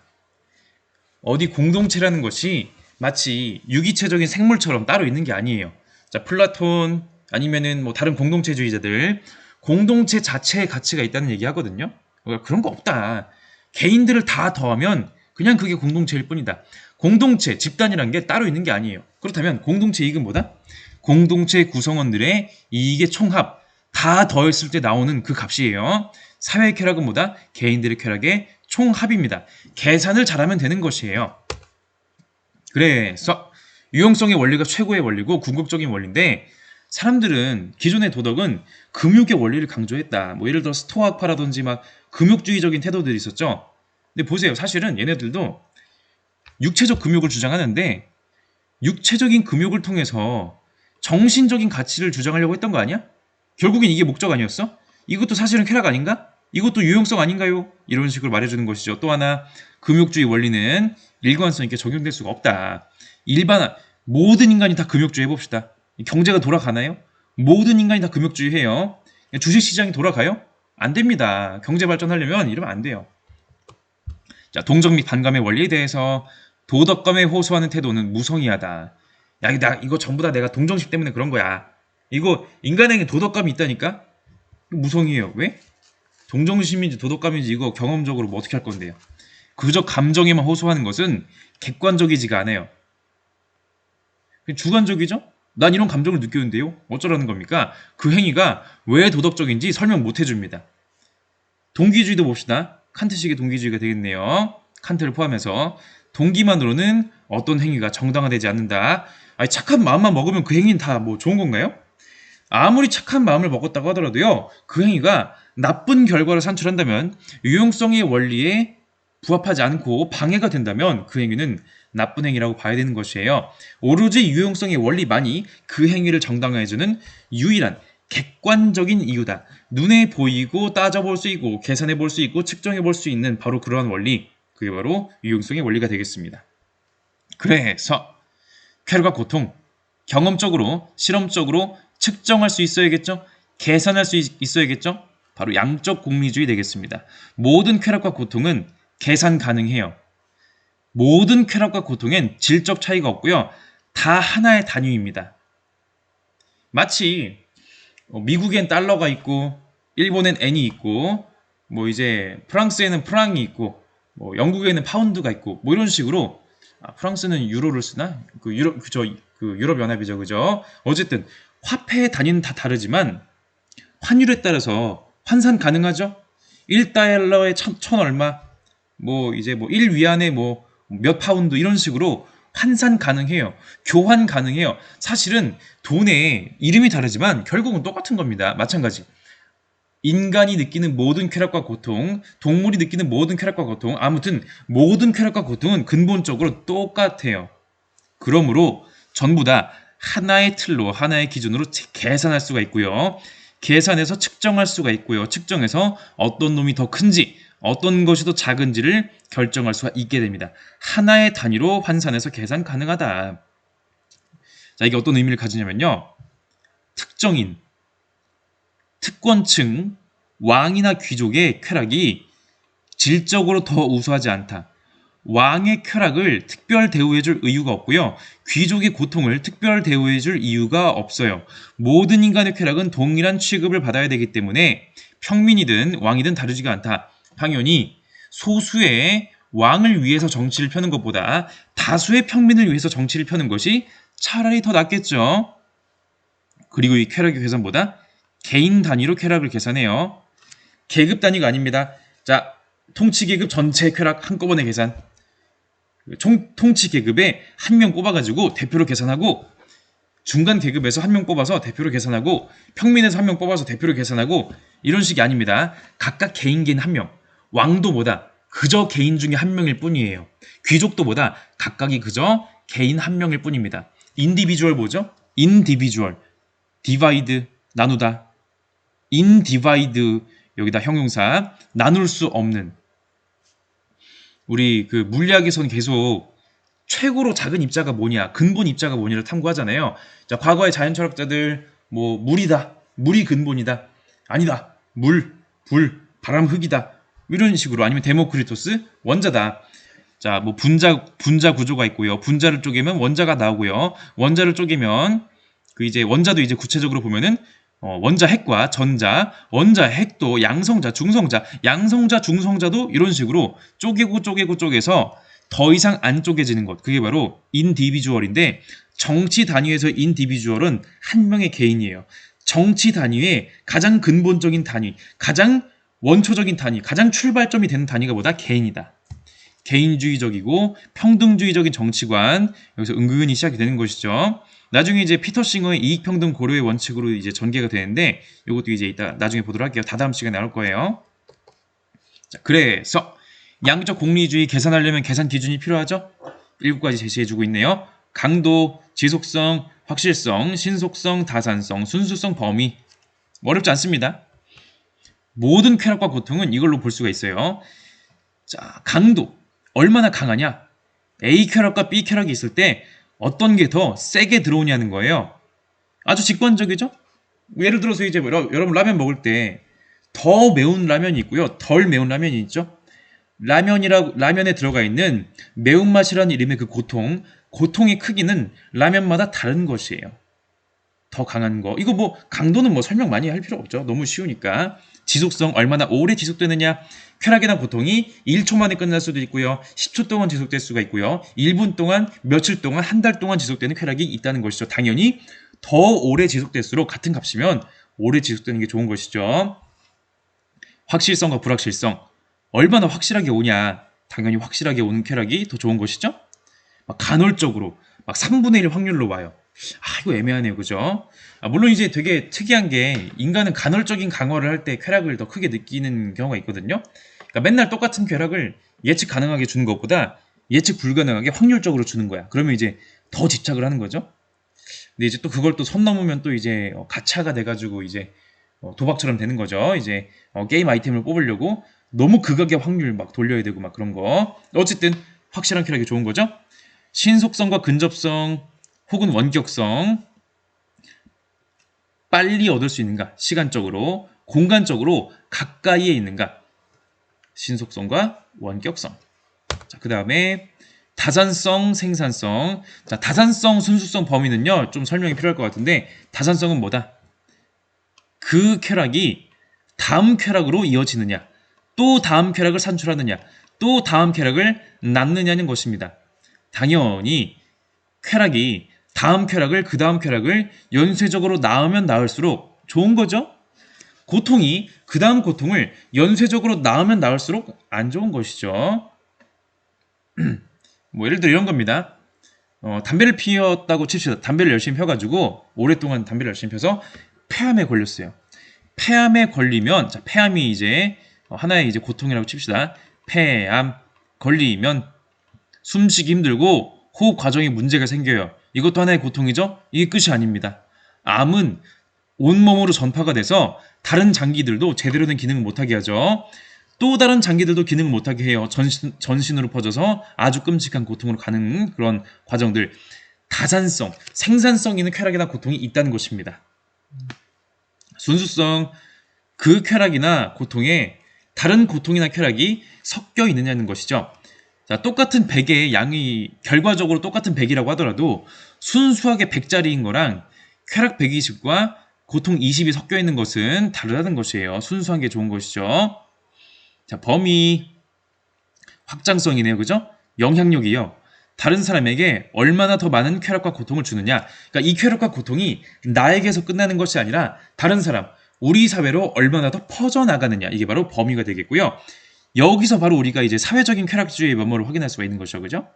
어디 공동체라는 것이 마치 유기체적인 생물처럼 따로 있는 게 아니에요. 자, 플라톤 아니면은 뭐 다른 공동체주의자들 공동체 자체의 가치가 있다는 얘기 하거든요. 그런 거 없다. 개인들을 다 더하면 그냥 그게 공동체일 뿐이다. 공동체, 집단이라는 게 따로 있는 게 아니에요. 그렇다면 공동체 이익은 뭐다? 공동체 구성원들의 이익의 총합, 다 더했을 때 나오는 그 값이에요. 사회의 쾌락은 뭐다? 개인들의 쾌락의 총합입니다. 계산을 잘하면 되는 것이에요. 그래서 유용성의 원리가 최고의 원리고 궁극적인 원리인데 사람들은 기존의 도덕은 금욕의 원리를 강조했다. 뭐 예를 들어 스토아파라든지 막 금욕주의적인 태도들이 있었죠. 근데 보세요. 사실은 얘네들도 육체적 금욕을 주장하는데 육체적인 금욕을 통해서 정신적인 가치를 주장하려고 했던 거 아니야? 결국엔 이게 목적 아니었어? 이것도 사실은 쾌락 아닌가? 이것도 유용성 아닌가요? 이런 식으로 말해주는 것이죠. 또 하나 금욕주의 원리는 일관성 있게 적용될 수가 없다. 모든 인간이 다 금욕주의 해봅시다. 경제가 돌아가나요? 모든 인간이 다 금욕주의 해요. 주식시장이 돌아가요? 안 됩니다. 경제 발전하려면 이러면 안 돼요. 자, 동정 및 반감의 원리에 대해서 도덕감에 호소하는 태도는 무성의하다. 야, 이거 전부 다 내가 동정심 때문에 그런 거야. 이거 인간에게 도덕감이 있다니까? 무성의해요. 왜? 동정심인지 도덕감인지 이거 경험적으로 뭐 어떻게 할 건데요? 그저 감정에만 호소하는 것은 객관적이지가 않아요. 주관적이죠? 난 이런 감정을 느꼈는데요. 어쩌라는 겁니까? 그 행위가 왜 도덕적인지 설명 못 해줍니다. 동기주의도 봅시다. 칸트식의 동기주의가 되겠네요. 칸트를 포함해서 동기만으로는 어떤 행위가 정당화되지 않는다. 아니, 착한 마음만 먹으면 그 행위는 다 뭐 좋은 건가요? 아무리 착한 마음을 먹었다고 하더라도요. 그 행위가 나쁜 결과를 산출한다면 유용성의 원리에 부합하지 않고 방해가 된다면 그 행위는 나쁜 행위라고 봐야 되는 것이에요. 오로지 유용성의 원리만이 그 행위를 정당화해주는 유일한 객관적인 이유다. 눈에 보이고 따져볼 수 있고 계산해볼 수 있고 측정해볼 수 있는 바로 그러한 원리, 그게 바로 유용성의 원리가 되겠습니다. 그래서 쾌락과 고통, 경험적으로, 실험적으로 측정할 수 있어야겠죠? 계산할 수 있어야겠죠? 바로 양적 공리주의 되겠습니다. 모든 쾌락과 고통은 계산 가능해요. 모든 쾌락과 고통엔 질적 차이가 없고요. 다 하나의 단위입니다. 마치 미국엔 달러가 있고 일본엔 엔이 있고 뭐 이제 프랑스에는 프랑이 있고 뭐 영국에는 파운드가 있고 뭐 이런 식으로 프랑스는 유로를 쓰나? 그 유럽 연합이죠. 그죠? 어쨌든 화폐의 단위는 다 다르지만 환율에 따라서 환산 가능하죠? 1달러에 천 얼마, 뭐 이제 뭐 1위안에 뭐 몇 파운드 이런 식으로 환산 가능해요. 교환 가능해요. 사실은 돈의 이름이 다르지만 결국은 똑같은 겁니다. 마찬가지. 인간이 느끼는 모든 쾌락과 고통, 동물이 느끼는 모든 쾌락과 고통, 아무튼 모든 쾌락과 고통은 근본적으로 똑같아요. 그러므로 전부 다 하나의 틀로, 하나의 기준으로 계산할 수가 있고요. 계산해서 측정할 수가 있고요. 측정해서 어떤 놈이 더 큰지, 어떤 것이 더 작은지를 결정할 수가 있게 됩니다. 하나의 단위로 환산해서 계산 가능하다. 자, 이게 어떤 의미를 가지냐면요. 특정인, 특권층, 왕이나 귀족의 쾌락이 질적으로 더 우수하지 않다. 왕의 쾌락을 특별 대우해줄 이유가 없고요. 귀족의 고통을 특별 대우해줄 이유가 없어요. 모든 인간의 쾌락은 동일한 취급을 받아야 되기 때문에 평민이든 왕이든 다르지가 않다. 당연히 소수의 왕을 위해서 정치를 펴는 것보다 다수의 평민을 위해서 정치를 펴는 것이 차라리 더 낫겠죠. 그리고 이 쾌락의 계산보다 개인 단위로 쾌락을 계산해요. 계급 단위가 아닙니다. 자, 통치계급 전체 쾌락 한꺼번에 계산. 통치계급에 한 명 뽑아가지고 대표로 계산하고, 중간 계급에서 한 명 뽑아서 대표로 계산하고, 평민에서 한 명 뽑아서 대표로 계산하고, 이런 식이 아닙니다. 각각 개인 한 명. 왕도 뭐다? 그저 개인 중에 한 명일 뿐이에요. 귀족도 뭐다? 각각이 그저 개인 한 명일 뿐입니다. 인디비주얼 뭐죠? 인디비주얼. 디바이드, 나누다. 인디바이드, 여기다 형용사. 나눌 수 없는. 우리 그 물리학에서는 계속 최고로 작은 입자가 뭐냐, 근본 입자가 뭐냐를 탐구하잖아요. 자, 과거의 자연 철학자들 뭐 물이다, 물이 근본이다, 아니다, 물, 불, 바람, 흙이다, 이런 식으로. 아니면 데모크리토스 원자다. 자, 뭐 분자 구조가 있고요. 분자를 쪼개면 원자가 나오고요. 원자를 쪼개면 그 이제 원자도 이제 구체적으로 보면은 원자 핵과 전자, 원자 핵도 양성자, 중성자, 양성자, 중성자도 이런 식으로 쪼개서 더 이상 안 쪼개지는 것. 그게 바로 인디비주얼인데, 정치 단위에서 인디비주얼은 한 명의 개인이에요. 정치 단위의 가장 근본적인 단위, 가장 원초적인 단위, 가장 출발점이 되는 단위가 뭐다? 개인이다. 개인주의적이고 평등주의적인 정치관, 여기서 은근히 시작이 되는 것이죠. 나중에 이제 피터 싱어의 이익평등 고려의 원칙으로 이제 전개가 되는데, 이것도 이제 이따 나중에 보도록 할게요. 다다음 시간에 나올 거예요. 자, 그래서 양적 공리주의 계산하려면 계산 기준이 필요하죠? 7가지 제시해주고 있네요. 강도, 지속성, 확실성, 신속성, 다산성, 순수성, 범위. 어렵지 않습니다. 모든 쾌락과 고통은 이걸로 볼 수가 있어요. 자, 강도. 얼마나 강하냐? A 쾌락과 B 쾌락이 있을 때 어떤 게 더 세게 들어오냐는 거예요. 아주 직관적이죠? 예를 들어서 이제 여러분 라면 먹을 때 더 매운 라면이 있고요. 덜 매운 라면이 있죠. 라면에 들어가 있는 매운맛이라는 이름의 그 고통의 크기는 라면마다 다른 것이에요. 더 강한 거. 이거 뭐 강도는 뭐 설명 많이 할 필요 없죠. 너무 쉬우니까. 지속성 얼마나 오래 지속되느냐. 쾌락이나 고통이 1초 만에 끝날 수도 있고요. 10초 동안 지속될 수가 있고요. 1분 동안, 며칠 동안, 한 달 동안 지속되는 쾌락이 있다는 것이죠. 당연히 더 오래 지속될수록 같은 값이면 오래 지속되는 게 좋은 것이죠. 확실성과 불확실성. 얼마나 확실하게 오냐. 당연히 확실하게 오는 쾌락이 더 좋은 것이죠. 막 간헐적으로 막 3분의 1 확률로 와요. 이거 애매하네요. 그죠? 물론 이제 되게 특이한 게 인간은 간헐적인 강화를 할 때 쾌락을 더 크게 느끼는 경우가 있거든요. 그러니까 맨날 똑같은 쾌락을 예측 가능하게 주는 것보다 예측 불가능하게 확률적으로 주는 거야. 그러면 이제 더 집착을 하는 거죠. 근데 이제 또 그걸 또 선 넘으면 또 이제 가차가 돼가지고 이제 도박처럼 되는 거죠. 이제 게임 아이템을 뽑으려고 너무 극악의 확률 막 돌려야 되고 막 그런 거. 어쨌든 확실한 쾌락이 좋은 거죠. 신속성과 근접성 혹은 원격성. 빨리 얻을 수 있는가? 시간적으로, 공간적으로 가까이에 있는가? 신속성과 원격성. 자, 그 다음에 다산성, 생산성. 자, 다산성, 순수성 범위는요, 좀 설명이 필요할 것 같은데, 다산성은 뭐다? 그 쾌락이 다음 쾌락으로 이어지느냐, 또 다음 쾌락을 산출하느냐, 또 다음 쾌락을 낳느냐는 것입니다. 당연히 쾌락이 다음 쾌락을 그 다음 쾌락을 연쇄적으로 낳으면 낳을수록 좋은 거죠. 고통이 그 다음 고통을 연쇄적으로 낳으면 낳을수록 안 좋은 것이죠. 뭐 예를 들어 이런 겁니다. 담배를 피웠다고 칩시다. 담배를 열심히 펴가지고 오랫동안 담배를 열심히 펴서 폐암에 걸렸어요. 폐암에 걸리면 자, 폐암이 이제 하나의 이제 고통이라고 칩시다. 폐암 걸리면 숨쉬기 힘들고 호흡 과정에 문제가 생겨요. 이것도 하나의 고통이죠? 이게 끝이 아닙니다. 암은 온몸으로 전파가 돼서 다른 장기들도 제대로 된 기능을 못하게 하죠. 또 다른 장기들도 기능을 못하게 해요. 전신으로 퍼져서 아주 끔찍한 고통으로 가는 그런 과정들. 다산성, 생산성 있는 쾌락이나 고통이 있다는 것입니다. 순수성, 그 쾌락이나 고통에 다른 고통이나 쾌락이 섞여 있느냐는 것이죠. 자, 똑같은 100의 양이 결과적으로 똑같은 100이라고 하더라도 순수하게 100짜리인 거랑 쾌락 120과 고통 20이 섞여 있는 것은 다르다는 것이에요. 순수한 게 좋은 것이죠. 자, 범위 확장성이네요. 그죠? 영향력이요. 다른 사람에게 얼마나 더 많은 쾌락과 고통을 주느냐. 그러니까 이 쾌락과 고통이 나에게서 끝나는 것이 아니라 다른 사람, 우리 사회로 얼마나 더 퍼져나가느냐. 이게 바로 범위가 되겠고요. 여기서 바로 우리가 이제 사회적인 쾌락주의의 면모를 확인할 수가 있는 것이죠. 그죠?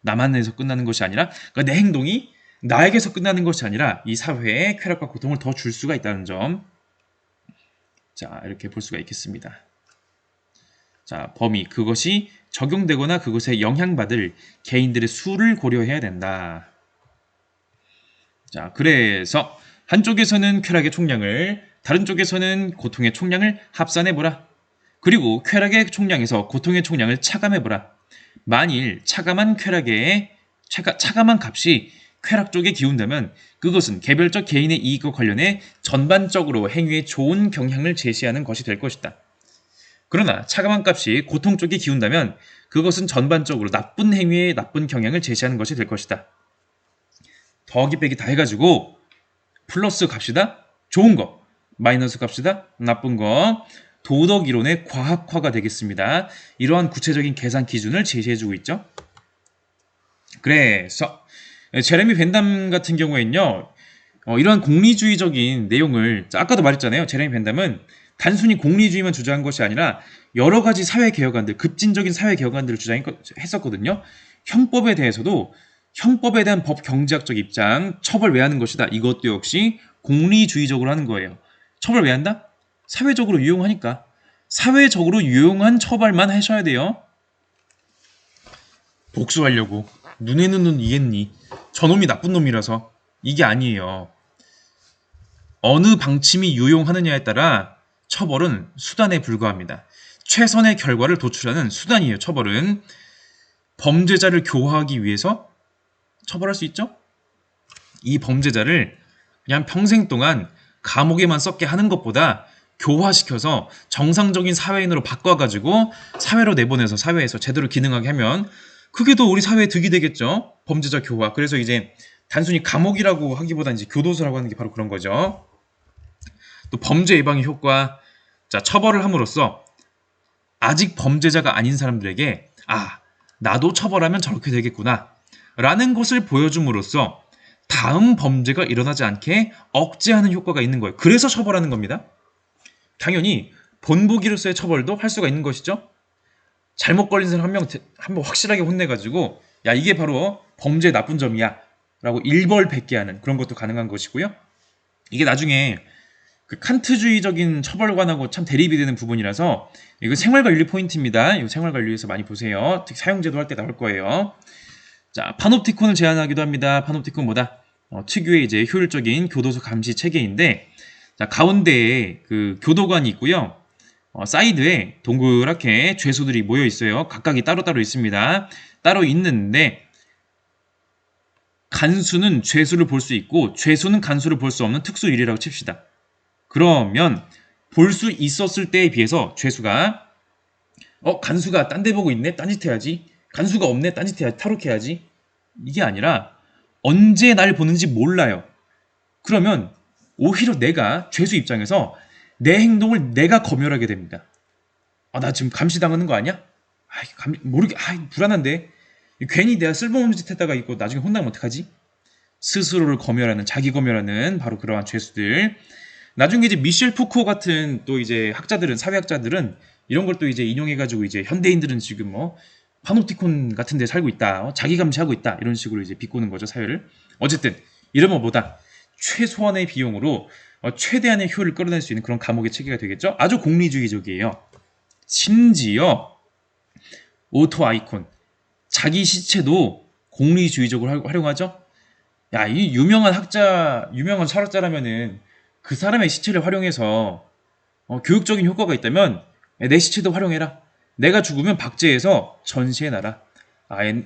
나만에서 끝나는 것이 아니라 그러니까 내 행동이 나에게서 끝나는 것이 아니라 이 사회에 쾌락과 고통을 더 줄 수가 있다는 점. 자, 이렇게 볼 수가 있겠습니다. 자, 범위. 그것이 적용되거나 그것에 영향받을 개인들의 수를 고려해야 된다. 자, 그래서 한쪽에서는 쾌락의 총량을, 다른 쪽에서는 고통의 총량을 합산해보라. 그리고 쾌락의 총량에서 고통의 총량을 차감해보라. 만일 차감한 값이 쾌락 쪽에 기운다면 그것은 개별적 개인의 이익과 관련해 전반적으로 행위에 좋은 경향을 제시하는 것이 될 것이다. 그러나 차감한 값이 고통 쪽에 기운다면 그것은 전반적으로 나쁜 행위에 나쁜 경향을 제시하는 것이 될 것이다. 더하기 빼기 다 해가지고 플러스 값이다 좋은 거, 마이너스 값이다 나쁜 거. 도덕 이론의 과학화가 되겠습니다. 이러한 구체적인 계산 기준을 제시해주고 있죠. 그래서 제레미 벤담 같은 경우에는요, 이러한 공리주의적인 내용을 아까도 말했잖아요. 제레미 벤담은 단순히 공리주의만 주장한 것이 아니라 여러 가지 사회 개혁안들, 급진적인 사회 개혁안들을 주장했었거든요. 형법에 대해서도 형법에 대한 법 경제학적 입장, 처벌 왜 하는 것이다. 이것도 역시 공리주의적으로 하는 거예요. 처벌 왜 한다? 사회적으로 유용하니까. 사회적으로 유용한 처벌만 하셔야 돼요. 복수하려고. 눈에는 눈 이겠니? 저놈이 나쁜 놈이라서. 이게 아니에요. 어느 방침이 유용하느냐에 따라 처벌은 수단에 불과합니다. 최선의 결과를 도출하는 수단이에요. 처벌은. 범죄자를 교화하기 위해서 처벌할 수 있죠? 이 범죄자를 그냥 평생 동안 감옥에만 썩게 하는 것보다 교화시켜서 정상적인 사회인으로 바꿔가지고 사회로 내보내서 사회에서 제대로 기능하게 하면 그게 더 우리 사회에 득이 되겠죠. 범죄자 교화. 그래서 이제 단순히 감옥이라고 하기보다 이제 교도소라고 하는 게 바로 그런 거죠. 또 범죄 예방의 효과. 자, 처벌을 함으로써 아직 범죄자가 아닌 사람들에게 나도 처벌하면 저렇게 되겠구나 라는 것을 보여줌으로써 다음 범죄가 일어나지 않게 억제하는 효과가 있는 거예요. 그래서 처벌하는 겁니다. 당연히 본보기로서의 처벌도 할 수가 있는 것이죠. 잘못 걸린 사람 한명 확실하게 혼내가지고 야 이게 바로 범죄의 나쁜 점이야 라고 일벌백계 하는 그런 것도 가능한 것이고요. 이게 나중에 그 칸트주의적인 처벌관하고 참 대립이 되는 부분이라서 이거 생활관리 포인트입니다. 이 생활관리에서 많이 보세요. 특히 사용제도 할 때 나올 거예요. 자, 파놉티콘을 제안하기도 합니다. 파놉티콘 뭐다? 특유의 이제 효율적인 교도소 감시 체계인데, 자, 가운데에 그 교도관이 있고요. 사이드에 동그랗게 죄수들이 모여 있어요. 각각이 따로따로 있습니다. 따로 있는데 간수는 죄수를 볼 수 있고 죄수는 간수를 볼 수 없는 특수일이라고 칩시다. 그러면 볼 수 있었을 때에 비해서 죄수가 간수가 딴 데 보고 있네? 딴짓 해야지. 간수가 없네? 딴짓 해야지. 탈옥해야지. 이게 아니라 언제 날 보는지 몰라요. 그러면 오히려 내가 죄수 입장에서 내 행동을 내가 검열하게 됩니다. 나 지금 감시당하는 거 아니야? 불안한데. 괜히 내가 쓸모없는 짓 했다가 있고 나중에 혼나면 어떡하지? 스스로를 검열하는, 자기 검열하는 바로 그러한 죄수들. 나중에 이제 미셸 푸코 같은 또 이제 학자들은, 사회학자들은 이런 걸 또 이제 인용해가지고 이제 현대인들은 지금 파놉티콘 같은 데 살고 있다. 자기 감시하고 있다. 이런 식으로 이제 비꼬는 거죠, 사회를. 어쨌든, 이런 것보다 최소한의 비용으로 최대한의 효율을 끌어낼 수 있는 그런 감옥의 체계가 되겠죠? 아주 공리주의적이에요. 심지어, 오토 아이콘. 자기 시체도 공리주의적으로 활용하죠? 야, 이 유명한 철학자라면은 그 사람의 시체를 활용해서 교육적인 효과가 있다면 내 시체도 활용해라. 내가 죽으면 박제해서 전시해놔라.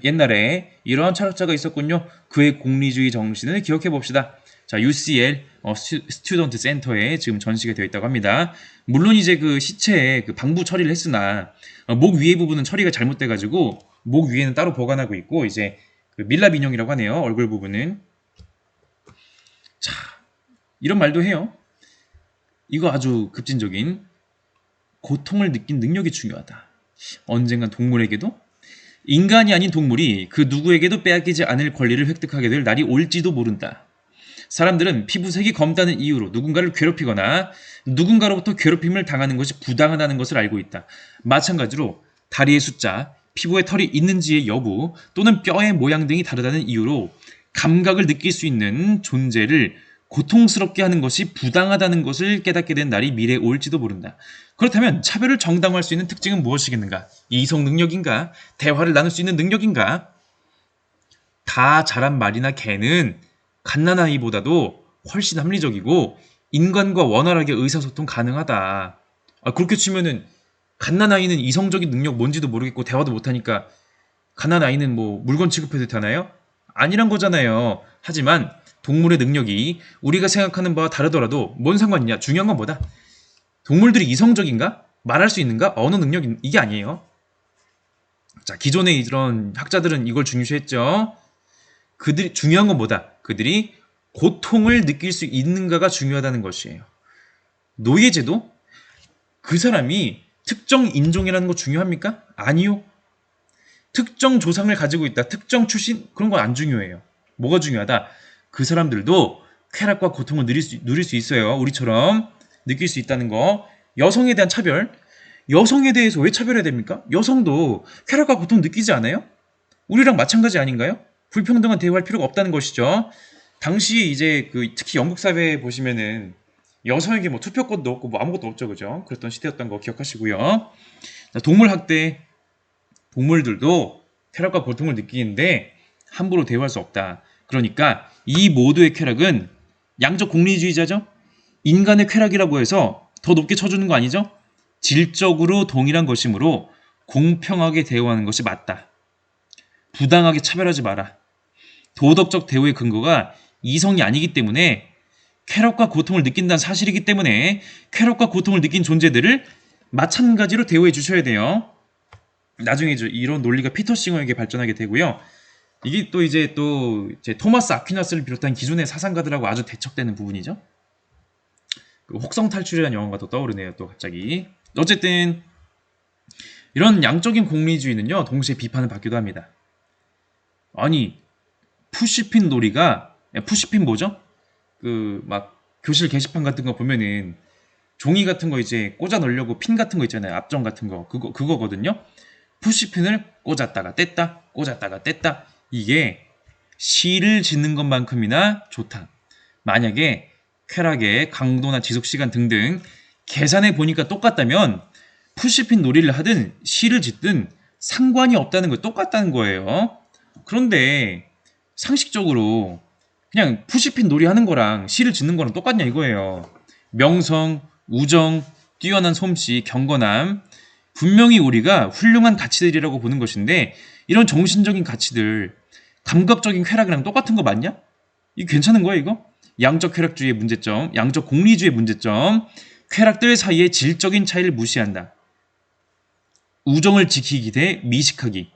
옛날에 이러한 철학자가 있었군요. 그의 공리주의 정신을 기억해 봅시다. 자, UCL 스튜던트 센터에 지금 전시가 되어 있다고 합니다. 물론 이제 그 시체에 그 방부 처리를 했으나 목 위에 부분은 처리가 잘못돼가지고 목 위에는 따로 보관하고 있고 이제 그 밀랍 인형이라고 하네요. 얼굴 부분은. 자, 이런 말도 해요. 이거 아주 급진적인 고통을 느낀 능력이 중요하다. 언젠간 동물에게도 인간이 아닌 동물이 그 누구에게도 빼앗기지 않을 권리를 획득하게 될 날이 올지도 모른다. 사람들은 피부색이 검다는 이유로 누군가를 괴롭히거나 누군가로부터 괴롭힘을 당하는 것이 부당하다는 것을 알고 있다. 마찬가지로 다리의 숫자, 피부에 털이 있는지의 여부 또는 뼈의 모양 등이 다르다는 이유로 감각을 느낄 수 있는 존재를 고통스럽게 하는 것이 부당하다는 것을 깨닫게 된 날이 미래에 올지도 모른다. 그렇다면 차별을 정당화할 수 있는 특징은 무엇이겠는가? 이성 능력인가? 대화를 나눌 수 있는 능력인가? 다 자란 말이나 개는 갓난아이보다도 훨씬 합리적이고 인간과 원활하게 의사소통 가능하다. 그렇게 치면은 갓난아이는 이성적인 능력 뭔지도 모르겠고 대화도 못하니까 갓난아이는 뭐 물건 취급해도 되나요? 아니란 거잖아요. 하지만 동물의 능력이 우리가 생각하는 바와 다르더라도 뭔 상관이냐? 중요한 건 뭐다? 동물들이 이성적인가? 말할 수 있는가? 언어 능력 이게 아니에요. 자, 기존의 이런 학자들은 이걸 중요시했죠. 중요한 건 뭐다? 그들이 고통을 느낄 수 있는가가 중요하다는 것이에요. 노예제도? 그 사람이 특정 인종이라는 거 중요합니까? 아니요. 특정 조상을 가지고 있다. 특정 출신? 그런 건 안 중요해요. 뭐가 중요하다? 그 사람들도 쾌락과 고통을 누릴 수 있어요. 우리처럼 느낄 수 있다는 거. 여성에 대한 차별. 여성에 대해서 왜 차별해야 됩니까? 여성도 쾌락과 고통 느끼지 않아요? 우리랑 마찬가지 아닌가요? 불평등한 대우할 필요가 없다는 것이죠. 당시 이제 특히 영국 사회에 보시면은 여성에게 뭐 투표권도 없고 뭐 아무것도 없죠, 그죠? 그랬던 시대였던 거 기억하시고요. 자, 동물 학대. 동물들도 쾌락과 고통을 느끼는데 함부로 대우할 수 없다. 그러니까 이 모두의 쾌락은 양적 공리주의자죠. 인간의 쾌락이라고 해서 더 높게 쳐주는 거 아니죠? 질적으로 동일한 것이므로 공평하게 대우하는 것이 맞다. 부당하게 차별하지 마라. 도덕적 대우의 근거가 이성이 아니기 때문에 쾌락과 고통을 느낀다는 사실이기 때문에 쾌락과 고통을 느낀 존재들을 마찬가지로 대우해 주셔야 돼요. 나중에 이런 논리가 피터 싱어에게 발전하게 되고요. 이게 또 이제 토마스 아퀴나스를 비롯한 기존의 사상가들하고 아주 대척되는 부분이죠. 그 혹성 탈출이라는 영화가 또 떠오르네요. 또 갑자기. 어쨌든 이런 양적인 공리주의는요, 동시에 비판을 받기도 합니다. 아니, 푸시핀 놀이가, 푸시핀 뭐죠? 그 막 교실 게시판 같은 거 보면은 종이 같은 거 이제 꽂아 넣으려고 핀 같은 거 있잖아요. 앞정 같은 거. 그거거든요. 푸시핀을 꽂았다가 뗐다, 꽂았다가 뗐다. 이게 시를 짓는 것만큼이나 좋다. 만약에 쾌락의 강도나 지속 시간 등등 계산해 보니까 똑같다면 푸시핀 놀이를 하든 시를 짓든 상관이 없다는 거, 똑같다는 거예요. 그런데 상식적으로 그냥 푸시핀 놀이 하는 거랑 시를 짓는 거랑 똑같냐 이거예요. 명성, 우정, 뛰어난 솜씨, 경건함, 분명히 우리가 훌륭한 가치들이라고 보는 것인데 이런 정신적인 가치들, 감각적인 쾌락이랑 똑같은 거 맞냐? 이게 괜찮은 거야 이거? 양적 쾌락주의의 문제점, 양적 공리주의의 문제점, 쾌락들 사이의 질적인 차이를 무시한다. 우정을 지키기 대 미식하기.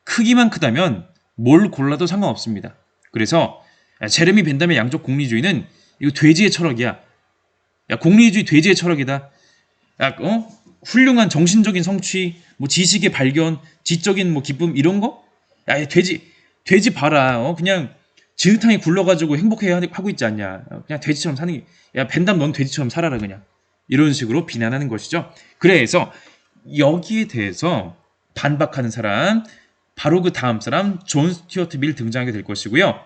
크기만 크다면 뭘 골라도 상관없습니다. 그래서 제레미 벤담의 양적 공리주의는 이거 돼지의 철학이야. 야, 공리주의 돼지의 철학이다. 야, 훌륭한 정신적인 성취, 뭐 지식의 발견, 지적인 뭐 기쁨 이런 거? 야, 돼지 봐라. 그냥 진흙탕에 굴러가지고 행복해 하고 있지 않냐. 그냥 돼지처럼 사는 게, 야, 벤담 넌 돼지처럼 살아라 그냥. 이런 식으로 비난하는 것이죠. 그래서 여기에 대해서 반박하는 사람, 바로 그 다음 사람 존 스튜어트 밀 등장하게 될 것이고요.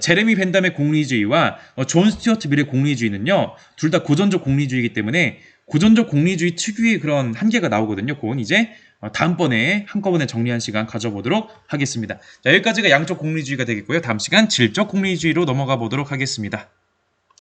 제레미 벤담의 공리주의와 존 스튜어트 밀의 공리주의는요, 둘 다 고전적 공리주의이기 때문에 고전적 공리주의 특유의 그런 한계가 나오거든요. 그건 이제 다음번에 한꺼번에 정리한 시간 가져보도록 하겠습니다. 자, 여기까지가 양적 공리주의가 되겠고요. 다음 시간 질적 공리주의로 넘어가 보도록 하겠습니다.